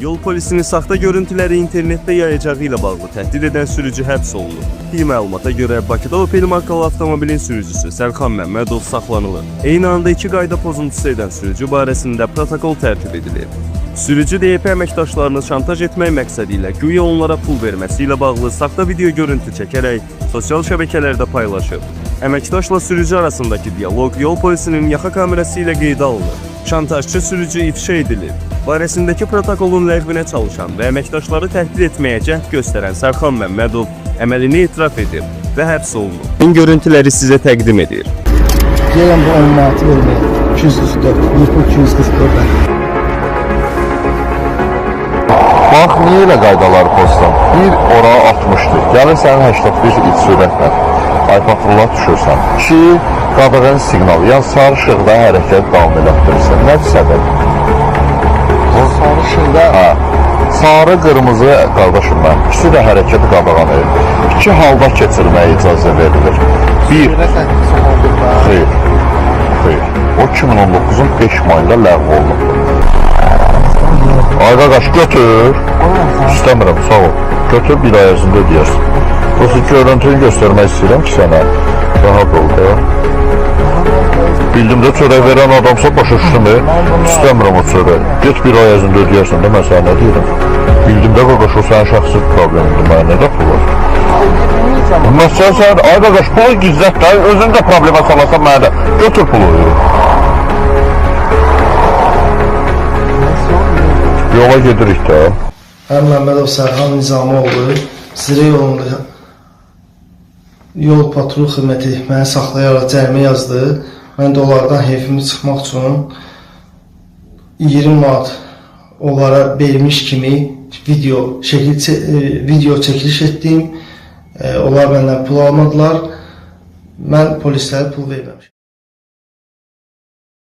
Yol polisinin saxta görüntüləri internetdə yayacağı ilə bağlı təhdid edən sürücü həbs olunub. İlk məlumata görə Bakıda Opel markalı avtomobilin sürücüsü Sərxan Məmmədov saxlanılır. Eyni anda 2 qayda pozuntusu edən sürücü barəsində protokol tərtib edilir. Sürücü DYP əməkdaşlarını şantaj etmək məqsədi ilə güya onlara pul verməsi ilə bağlı saxta video görüntü çəkərək sosial şəbəkələrdə paylaşıb. Əməkdaşla sürücü arasındakı dialoq yol polisinin yaxa kamerası ilə qeydə alınır. Şantajçı sürücü ifşa edilir. Barəsindəki protokolun ləğvinə çalışan və əməkdaşları təhdid etməyə cəhd göstərən Sərxan Məmmədov əməlini etiraf edib və həbs olunub. Bu görüntüləri sizə təqdim edir. Gəlin bu 10 manatı verməyə. 244, 244. Bax, niyə elə qaydaları pozsan? Bir ora 60-dır. Gəlin sənin 81 iç sürətlə. Aypaqlığa düşürsən. 2. Qadağan siqnal. Yəni sarı işıqda hərəkət davam elətdirirsən. Nədir səbəb? Sarı işıqda? Hə. Sarı, qırmızı, qardaşım mən. İkisi də hərəkəti qadağan edir. 2 halda keçirməyə icazə verilir. 1. Xeyr. Xeyr. O 2019-un 5 mayında ləğv olunub. Ay qaqaş, götür. İstəmirəm, sağ ol. Götür, bir ay ərzində ödəyərsin. Yoxsa görüntünü göstərmək istəyirəm ki, sənə rahat ol da. Bildimdə çörək verən adamsa başa düşdümü? İstəmirəm o çörək. Get, bir ay ərzində ödəyərsin də, mən sənə nə deyirəm? Bildimdə qaqaş, o sənin şəxsi problemindir, mənə nə də pul var? Məsələn, sən, ay qaqaş, pulu gizlət də, özün də problemə salasan mənə də. Götür pulu. Yola gedirik də. Həm Məmmədov Sərxan Nizamoğlu Zirə yolunda yol patrul xidməti məni saxlayaraq cərimə yazdı. Mən də onlardan heyfimi çıxmaq üçün 20 manat onlara vermiş kimi video çəkiliş etdim. Onlar məndən pul almadılar. Mən polislərə pul verməmişəm.